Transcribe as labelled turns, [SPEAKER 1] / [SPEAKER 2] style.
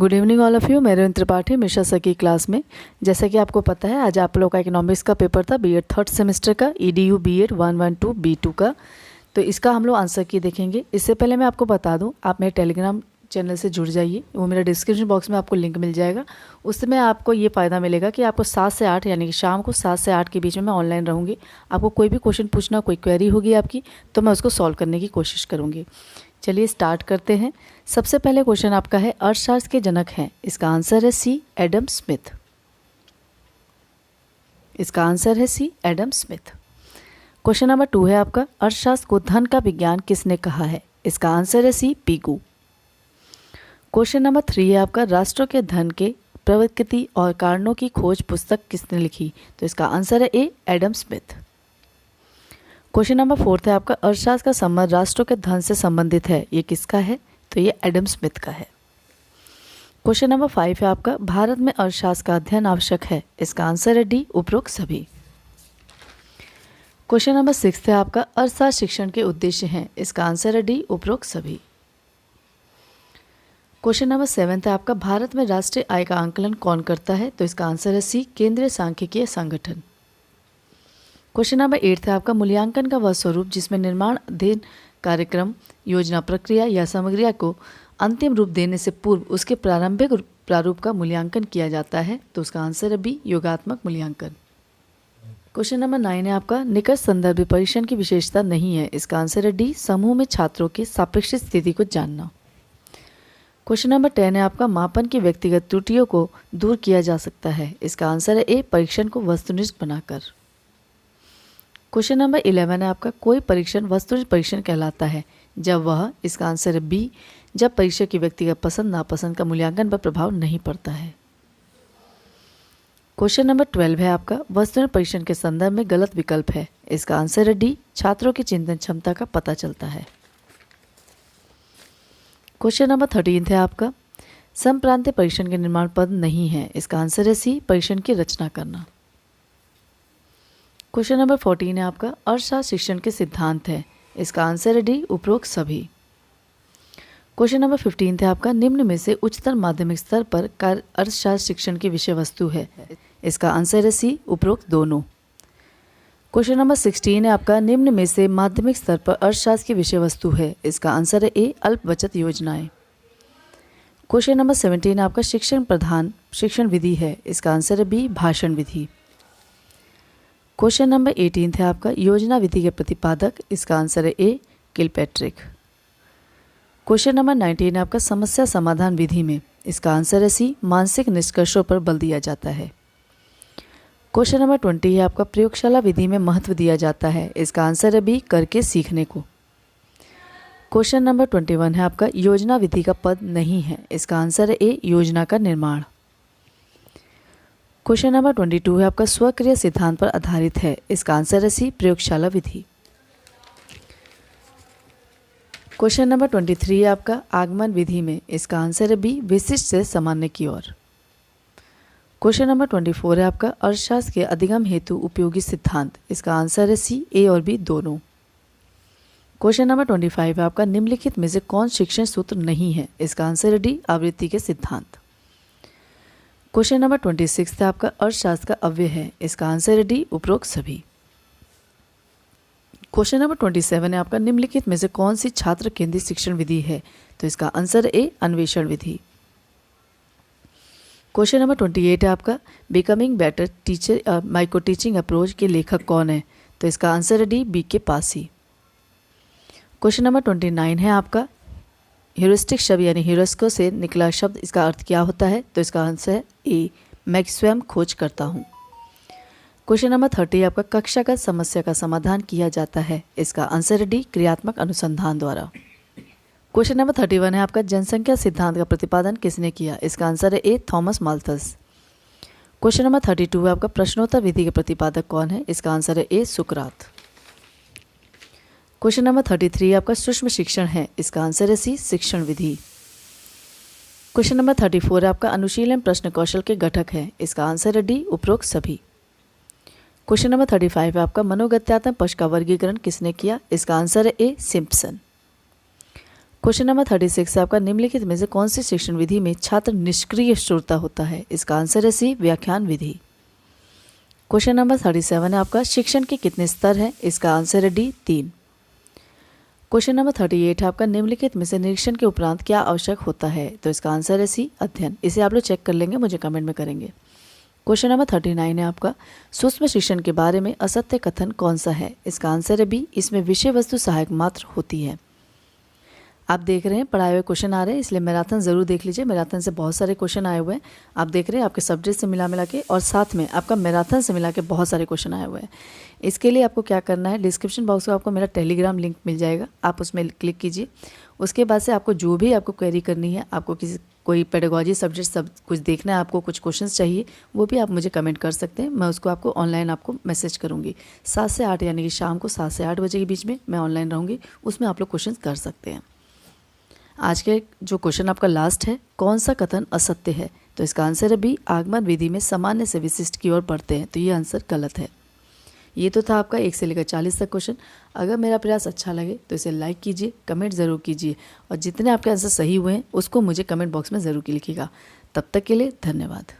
[SPEAKER 1] Good evening all of you. मैं Ravindra Tripathi Mishra sir की class में। जैसा कि आपको पता है, आज आप लोग का इकोनॉमिक्स का पेपर था बीएड थर्ड सेमेस्टर का, ईडीयू बीएड 112 B2 का। तो इसका हम लोग आंसर की देखेंगे। इससे पहले मैं आपको बता दूं, आप मेरे टेलीग्राम चैनल से जुड़ जाइए। वो मेरा डिस्क्रिप्शन बॉक्स में आपको लिंक मिल जाएगा। उसमें आपको ये फ़ायदा मिलेगा कि आपको 7 से 8 यानी कि शाम को 7 से 8 के बीच में मैं ऑनलाइन रहूँगी। आपको कोई भी क्वेश्चन पूछना, कोई क्वेरी होगी आपकी, तो मैं उसको सॉल्व करने की कोशिश करूँगी। चलिए स्टार्ट करते हैं। सबसे पहले क्वेश्चन आपका है, अर्थशास्त्र के जनक हैं। इसका आंसर है सी, एडम स्मिथ। इसका आंसर है सी, एडम स्मिथ। क्वेश्चन नंबर 2 है आपका, अर्थशास्त्र को धन का विज्ञान किसने कहा है? इसका आंसर है सी, पिगू। क्वेश्चन नंबर 3 है आपका, राष्ट्रों के धन के प्रकृति और कारणों की खोज पुस्तक किसने लिखी? तो इसका आंसर है ए, एडम स्मिथ। क्वेश्चन नंबर 4 है आपका, अर्थशास्त्र का संबंध राष्ट्रों के धन से संबंधित है, ये किसका है? तो ये एडम स्मिथ का है। क्वेश्चन नंबर 5 है आपका, भारत में अर्थशास्त्र का अध्ययन आवश्यक है। इसका आंसर है डी, उपरोक्त सभी। क्वेश्चन नंबर 6 है आपका, अर्थशास्त्र शिक्षण के उद्देश्य हैं। इसका आंसर है डी, उपरोक्त सभी। क्वेश्चन नंबर 7 है आपका, भारत में राष्ट्रीय आय का आंकलन कौन करता है? तो इसका आंसर है सी, केंद्रीय सांख्यिकीय संगठन। क्वेश्चन नंबर 8 है आपका, मूल्यांकन का वह स्वरूप जिसमें निर्माण अध्ययन कार्यक्रम, योजना, प्रक्रिया या सामग्री को अंतिम रूप देने से पूर्व उसके प्रारंभिक प्रारूप का मूल्यांकन किया जाता है। तो उसका आंसर है बी, योगात्मक मूल्यांकन। क्वेश्चन नंबर 9 है आपका, निकट संदर्भ परीक्षण की विशेषता नहीं है। इसका आंसर है डी, समूह में छात्रों की सापेक्षिक स्थिति को जानना। क्वेश्चन नंबर 10 है आपका, मापन की व्यक्तिगत त्रुटियों को दूर किया जा सकता है। इसका आंसर है ए, परीक्षण को वस्तुनिष्ठ बनाकर। क्वेश्चन नंबर 11 है आपका, कोई परीक्षण वस्तुनिष्ठ परीक्षण कहलाता है जब वह, इसका आंसर है बी, जब परीक्षक की व्यक्तिगत पसंद नापसंद का मूल्यांकन पर प्रभाव नहीं पड़ता है। क्वेश्चन नंबर 12 है आपका, वस्तुनिष्ठ परीक्षण के संदर्भ में गलत विकल्प है। इसका आंसर है डी, छात्रों की चिंतन क्षमता का पता चलता है। क्वेश्चन नंबर 13 है आपका, समप्रांतीय परीक्षण के निर्माण पद नहीं है। इसका आंसर है सी, परीक्षण की रचना करना। क्वेश्चन नंबर 14 है आपका, अर्थशास्त्र शिक्षण के सिद्धांत है। इसका आंसर है डी, उपरोक्त सभी। क्वेश्चन नंबर 15 है आपका, निम्न में से उच्चतर माध्यमिक स्तर पर अर्थशास्त्र शिक्षण की विषय वस्तु है। इसका आंसर है सी, उपरोक्त दोनों। क्वेश्चन नंबर 16 है आपका, निम्न में से माध्यमिक स्तर पर अर्थशास्त्र की विषय वस्तु है। इसका आंसर है ए, अल्प बचत योजनाएं। क्वेश्चन नंबर 17 है आपका, शिक्षण प्रधान शिक्षण विधि है। इसका आंसर है बी, भाषण विधि। क्वेश्चन नंबर 18 है आपका, योजना विधि के प्रतिपादक। इसका आंसर है ए, किलपैट्रिक। क्वेश्चन नंबर 19 है आपका, समस्या समाधान विधि में। इसका आंसर है सी, मानसिक निष्कर्षों पर बल दिया जाता है। क्वेश्चन नंबर 20 है आपका, प्रयोगशाला विधि में महत्व दिया जाता है। इसका आंसर है बी, करके सीखने को। क्वेश्चन नंबर 21 है आपका, योजना विधि का पद नहीं है। इसका आंसर है ए, योजना का निर्माण। क्वेश्चन नंबर 22 है आपका, स्वक्रिय सिद्धांत पर आधारित है। इसका आंसर है सी, प्रयोगशाला विधि। क्वेश्चन नंबर 23 है आपका, आगमन विधि में। इसका आंसर है बी, विशिष्ट से सामान्य की ओर। क्वेश्चन नंबर 24 है आपका, अर्थशास्त्र के अधिगम हेतु उपयोगी सिद्धांत। इसका आंसर है सी, ए और बी दोनों। क्वेश्चन नंबर 25 है आपका, निम्नलिखित में से कौन शिक्षण सूत्र नहीं है? इसका आंसर है डी, आवृत्ति के सिद्धांत। क्वेश्चन नंबर 26 है आपका, अर्थशास्त्र का अव्यय है। इसका आंसर है डी, उपरोक्त सभी। क्वेश्चन नंबर 27 है आपका, निम्नलिखित में से कौन सी छात्र केंद्रित शिक्षण विधि है? तो इसका आंसर ए, अन्वेषण विधि। क्वेश्चन नंबर 28 है आपका, becoming better teacher micro teaching approach के लेखक कौन है? तो इसका आंसर है डी, बी के पासी। क्वेश्चन नंबर 29 है आपका, ह्यूरिस्टिक शब्द यानी ह्यूरिस्को से निकला शब्द, इसका अर्थ क्या होता है? तो इसका आंसर है ए, मैं स्वयं खोज करता हूँ। क्वेश्चन नंबर 30 आपका, कक्षागत समस्या का समाधान किया जाता है। इसका आंसर है डी, क्रियात्मक अनुसंधान द्वारा। क्वेश्चन नंबर 31 है आपका, जनसंख्या सिद्धांत का प्रतिपादन किसने किया? इसका आंसर है ए, थॉमस माल्थस। क्वेश्चन नंबर 32 है आपका, प्रश्नोत्तर विधि के प्रतिपादक कौन है? इसका आंसर है ए, सुकरात। क्वेश्चन नंबर 33 आपका, सूक्ष्म शिक्षण है। इसका आंसर है सी, शिक्षण विधि। क्वेश्चन नंबर 34 आपका, अनुशीलन प्रश्न कौशल के घटक है। इसका आंसर है डी, उपरोक्त सभी। क्वेश्चन नंबर 35 है आपका, मनोगत्यात्मक पक्ष का वर्गीकरण किसने किया? इसका आंसर है ए, सिम्पसन। क्वेश्चन नंबर 36 है आपका, निम्नलिखित में से कौन सी शिक्षण विधि में छात्र निष्क्रिय श्रोता होता है? इसका आंसर है सी, व्याख्यान विधि। क्वेश्चन नंबर 37 है आपका, शिक्षण के कितने स्तर हैं? इसका आंसर है डी, 3। क्वेश्चन नंबर 38 है आपका, निम्नलिखित में से निरीक्षण के उपरांत क्या आवश्यक होता है? तो इसका आंसर है सी, अध्ययन। इसे आप लोग चेक कर लेंगे, मुझे कमेंट में करेंगे। क्वेश्चन नंबर 39 है आपका, सूक्ष्म शिक्षण के बारे में असत्य कथन कौन सा है? इसका आंसर है बी, इसमें विषय वस्तु सहायक मात्र होती है। आप देख रहे हैं पढ़ाए हुए क्वेश्चन आ रहे हैं, इसलिए मैराथन ज़रूर देख लीजिए। मैराथन से बहुत सारे क्वेश्चन आए हुए हैं, आप देख रहे हैं, आपके सब्जेक्ट से मिला के और साथ में आपका मैराथन से मिला के बहुत सारे क्वेश्चन आए हुए हैं। इसके लिए आपको क्या करना है, डिस्क्रिप्शन बॉक्स में आपको मेरा टेलीग्राम लिंक मिल जाएगा, आप उसमें क्लिक कीजिए। उसके बाद से आपको जो भी आपको क्वेरी करनी है, आपको कोई पेडागोजी सब्जेक्ट सब कुछ देखना है, आपको कुछ क्वेश्चंस चाहिए, वो भी आप मुझे कमेंट कर सकते हैं। मैं उसको आपको ऑनलाइन आपको मैसेज करूँगी। 7 से 8 यानी कि शाम को 7 से 8 बजे के बीच में मैं ऑनलाइन रहूँगी, उसमें आप लोग क्वेश्चन कर सकते हैं। आज के जो क्वेश्चन आपका लास्ट है, कौन सा कथन असत्य है? तो इसका आंसर है बी, आगमन विधि में सामान्य से विशिष्ट की ओर बढ़ते हैं। तो ये आंसर गलत है। ये तो था आपका 1 से लेकर 40 तक क्वेश्चन। अगर मेरा प्रयास अच्छा लगे तो इसे लाइक कीजिए, कमेंट ज़रूर कीजिए और जितने आपके आंसर सही हुए हैं उसको मुझे कमेंट बॉक्स में ज़रूर लिखिएगा। तब तक के लिए धन्यवाद।